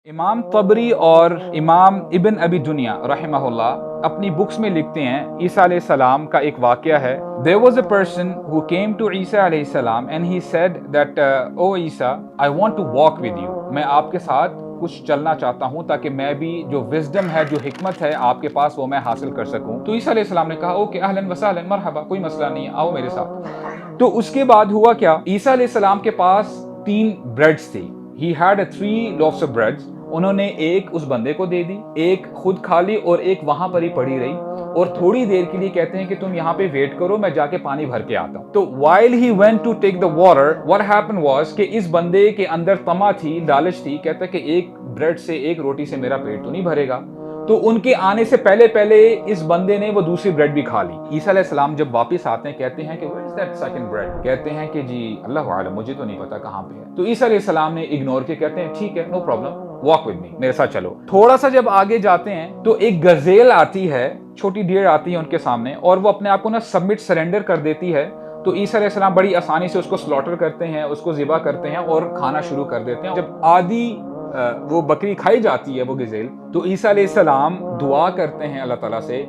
इमाम तबरी और इमाम इब्न अबी दुनिया रहमहुल्लाह अपनी बुक्स में लिखते हैं ईसा अलैहि सलाम का एक वाक़या है। There was a person who came to ईसा अलैहि सलाम and he said that O ईसा I want to walk with you, मैं आपके साथ कुछ चलना चाहता हूँ ताकि मैं भी जो विजडम है, जो हिकमत है आपके पास, वो मैं हासिल कर सकूँ। तो ईसा अलैहि सलाम ने कहा ओके, अहलन व सहलन, मरहबा, कोई मसला नहीं है, आओ मेरे साथ। तो उसके बाद हुआ क्या, ईसा अलैहि सलाम के पास 3 ब्रेड्स थी। He had 3 loaves of breads। उन्होंने एक उस बंदे को दे दी, एक खुद खा ली और एक वहां पर ही पड़ी रही। और थोड़ी देर के लिए कहते हैं कि तुम यहाँ पे वेट करो, मैं जाके पानी भर के आता हूँ। तो while he went to take the water, what happened was कि इस बंदे के अंदर तमा थी, लालच थी। कहता है कि एक ब्रेड से, एक रोटी से मेरा पेट तो नहीं भरेगा। तो उनके आने से पहले पहले इस बंदे ने वो दूसरी ब्रेड भी खा ली। ईसा अलैहि सलाम जब वापस आते हैं, कहते हैं कि where is that second bread? कहते हैं कि जी अल्लाह आलम, मुझे तो नहीं पता कहाँ पे है। तो ईसा अलैहि सलाम ने इग्नोर के कहते हैं ठीक है, no problem, walk with me, मेरे साथ चलो। थोड़ा सा जब आगे जाते हैं तो एक गजेल आती है, छोटी डियर आती है उनके सामने, और वो अपने आप को ना सबमिट, सरेंडर कर देती है। तो ईसा अलैहि सलाम बड़ी आसानी से उसको स्लॉटर करते हैं, उसको ज़िबा करते हैं और खाना शुरू कर देते हैं। जब आधी वो बकरी खाई जाती है, वो गजेल, तो ईसा अलैहि सलाम दुआ करते हैं अल्लाह ताला से,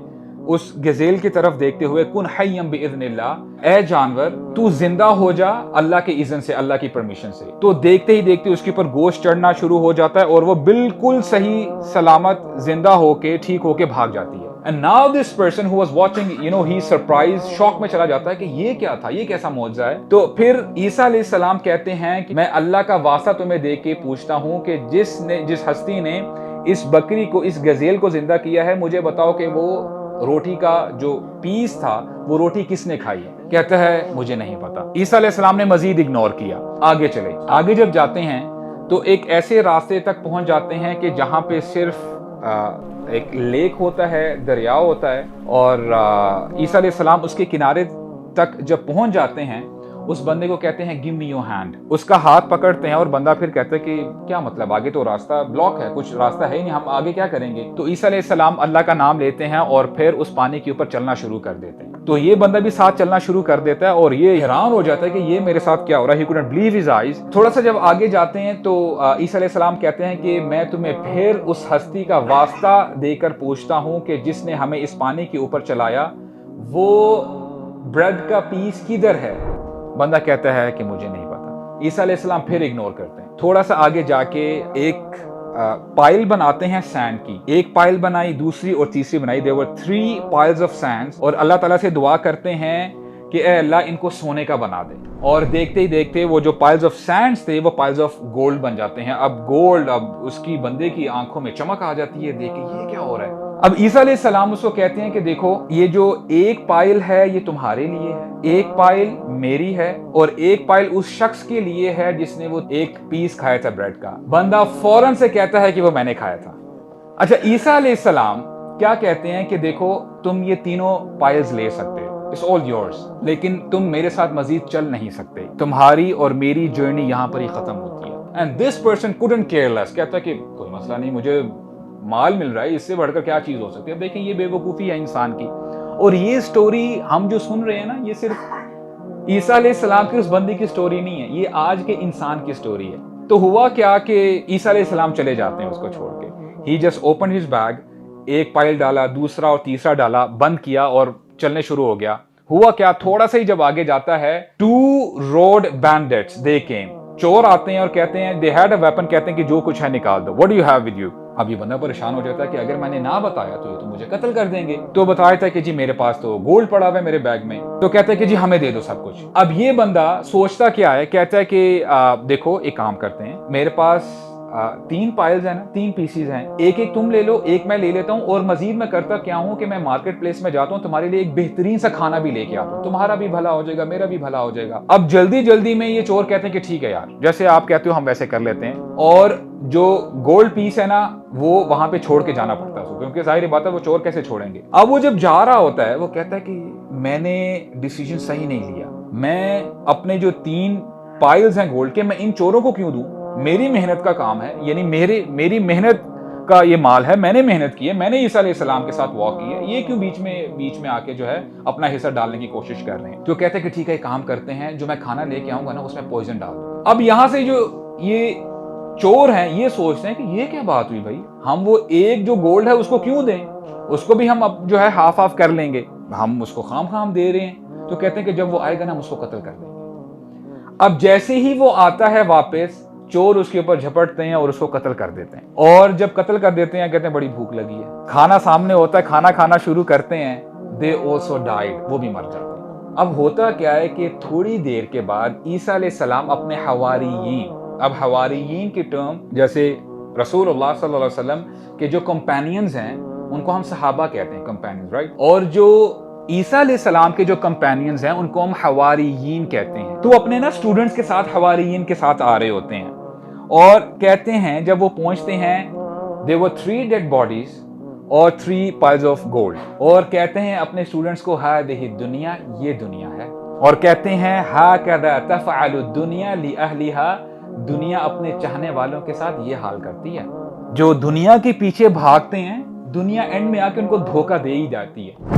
उस गजेल की तरफ देखते हुए, कुन हय्यम बिइज़्निल्लाह, ए जानवर तू जिंदा हो जा अल्लाह के इज़्न से, अल्लाह की परमिशन से। तो देखते ही देखते उसके ऊपर गोश्त चढ़ना शुरू हो जाता है और वो बिल्कुल सही सलामत जिंदा होके, ठीक होके भाग जाती है। And now this person who was watching, he surprise, shock में चला जाता है कि ये क्या था, ये कैसा मौजज़ा है। तो फिर ईसा अलैहि सलाम कहते हैं कि मैं अल्लाह का वास्ता तुम्हें दे के पूछता हूं कि जिस हस्ती ने इस बकरी को, इस गजेल को जिंदा किया है, मुझे बताओ कि वो रोटी का जो पीस था, वो रोटी किसने खाई है? कहता है मुझे नहीं पता। ईसा अलैहि सलाम ने मजीद इग्नोर किया। आगे चले, आगे जब जाते हैं तो एक ऐसे रास्ते तक पहुंच जाते हैं कि जहां पे सिर्फ एक लेक होता है, दरिया होता है। और ईसा अलैहि सलाम उसके किनारे तक जब पहुंच जाते हैं, उस बंदे को कहते हैं गिव मी योर हैंड। उसका हाथ पकड़ते हैं और बंदा फिर कहता है कि क्या मतलब, आगे तो रास्ता ब्लॉक है, कुछ रास्ता है ही नहीं, हम आगे क्या करेंगे? तो ईसा अलैहि सलाम अल्लाह का नाम लेते हैं और फिर उस पानी के ऊपर चलना शुरू कर देते हैं। तो ये बंदा भी साथ चलना शुरू कर देता है और ये हैरान हो जाता है कि ये मेरे साथ क्या हो रहा है। He couldn't believe his eyes। थोड़ा सा जब आगे जाते हैं तो ईसा अलैहि सलाम कहते हैं कि मैं तुम्हें फिर उस हस्ती का वास्ता देकर पूछता हूँ कि जिसने हमें इस पानी के ऊपर चलाया, वो ब्रेड का पीस किधर है? बंदा कहता है कि मुझे नहीं पता। ईसा अलैहि सलाम फिर इग्नोर करते हैं। थोड़ा सा आगे जाके एक पाइल बनाते हैं सैंड की। एक पाइल बनाई, दूसरी और तीसरी बनाई। There were 3 piles of sands। और अल्लाह ताला से दुआ करते हैं कि ए अल्लाह, इनको सोने का बना दे। और देखते ही देखते वो जो पाइल्स ऑफ सैंड्स थे, वो पाइल्स ऑफ गोल्ड बन जाते हैं। अब गोल्ड, अब उसकी बंदे की आंखों में चमक आ जाती है, देख के ये क्या हो रहा है। अब ईसा अलैहि सलाम उसको कहते हैं कि देखो, ये जो एक पाइल है ये तुम्हारे लिए है, एक पाइल मेरी है, और एक पाइल उस शख्स के लिए है जिसने वो एक पीस खाया था ब्रेड का। बंदा फौरन से कहता है कि वो मैंने खाया था। अच्छा, ईसा अलैहि सलाम क्या कहते हैं कि देखो, तुम ये तीनों पाइल्स ले सकते हो, इट्स ऑल योर्स, लेकिन तुम मेरे साथ मजीद चल नहीं सकते, तुम्हारी और मेरी जर्नी यहाँ पर ही खत्म होती है। And this person couldn't care less, कहता है कि कोई मसला नहीं, मुझे माल मिल रहा है, इससे बढ़कर क्या चीज हो सकती है। अब देखिए, ये बेवकूफ़ी है इंसान की। और ये स्टोरी हम जो सुन रहे हैं ना, ये सिर्फ ईसा अलैहि सलाम की उस बंदी की स्टोरी नहीं है, ये आज के इंसान की स्टोरी है। तो हुआ क्या कि ईसा अलैहि सलाम चले जाते हैं उसको छोड़ के। ही जस्ट ओपन हिज बैग, एक पाइल डाला, दूसरा और तीसरा डाला, बंद किया और चलने शुरू हो गया। हुआ क्या, थोड़ा सा ही जब आगे जाता है, 2 रोड बैंडिट्स दे केम। चोर आते हैं और कहते हैं, दे हैड अ वेपन, कहते हैं कि जो कुछ है निकाल दो, what do you have with you. अब ये बंदा परेशान हो जाता है कि अगर मैंने ना बताया तो ये तो मुझे कत्ल कर देंगे। तो बताया था कि जी मेरे पास तो गोल्ड पड़ा हुआ है मेरे बैग में। तो कहता है कि जी हमें दे दो सब कुछ। अब ये बंदा सोचता क्या है, कहता है कि देखो, एक काम करते हैं, मेरे पास 3 पाइल्स है ना, 3 पीसीज हैं, एक एक तुम ले लो, एक मैं ले लेता हूँ, और मजीद मैं करता क्या हूँ कि मैं मार्केट प्लेस में जाता हूँ, तुम्हारे लिए एक बेहतरीन सा खाना भी लेके आता हूँ, तुम्हारा भी भला हो जाएगा, मेरा भी भला हो जाएगा। अब जल्दी जल्दी में ये चोर कहते हैं कि ठीक है यार, जैसे आप कहते हो हम वैसे कर लेते हैं। और जो गोल्ड पीस है ना, वो वहां पे छोड़ के जाना पड़ता है, क्योंकि जाहिर बात है वो चोर कैसे छोड़ेंगे। अब वो जब जा रहा होता है, वो कहता है कि मैंने डिसीजन सही नहीं लिया, मैं अपने जो 3 पाइल्स हैं गोल्ड के, मैं इन चोरों को क्यों दूं? मेरी मेहनत का काम है, यानी मेरी मेहनत का ये माल है, मैंने मेहनत की है, मैंने ईसा अलैहि सलाम के साथ वॉक की है, ये क्यों बीच में आके जो है अपना हिस्सा डालने की कोशिश कर रहे हैं। तो कहते हैं कि ठीक है, काम करते हैं, जो मैं खाना लेके आऊंगा ना, उसमें पॉइजन डाल दो। अब यहां से जो ये चोर हैं ये सोचते हैं कि ये क्या बात हुई भाई, हम वो एक जो गोल्ड है उसको क्यों दें, उसको भी हम अब जो है हाफ हाफ कर लेंगे, हम उसको खाम खाम दे रहे हैं। तो कहते हैं कि जब वो आएगा ना हम उसको कत्ल कर देंगे। अब जैसे ही वो आता है वापस, चोर उसके ऊपर झपटते हैं और उसको कत्ल कर देते हैं। और जब कत्ल कर देते हैं कहते हैं बड़ी भूख लगी है, खाना सामने होता है, खाना खाना शुरू करते हैं, दे ऑल्सो डाइड, वो भी मर जाते हैं। अब होता क्या है कि थोड़ी देर के बाद ईसा अलैहिस्सलाम अपने हवारियीन, अब हवारियीन की टर्म जैसे रसूलुल्लाह सल्लल्लाहु अलैहि वसल्लम के जो कंपेनियंस हैं उनको हम सहाबा कहते हैं, कंपेनियंस, राइट। और जो ईसा अलैहिस्सलाम के जो कंपेनियंस हैं उनको हम हवारियीन कहते हैं। तो अपने ना स्टूडेंट्स के साथ हवारियीन के साथ आ रहे होते हैं और कहते हैं जब वो पहुंचते हैं, दे वर 3 डेड बॉडीज और 3 पाइल्स ऑफ गोल्ड, और कहते हैं अपने स्टूडेंट्स को हादिही दुनिया, ये दुनिया है, और कहते हैं हाकदा तफ़अलु दुनिया लि अहलिहा, दुनिया अपने चाहने वालों के साथ ये हाल करती है। जो दुनिया के पीछे भागते हैं, दुनिया एंड में आके उनको धोखा दे ही जाती है।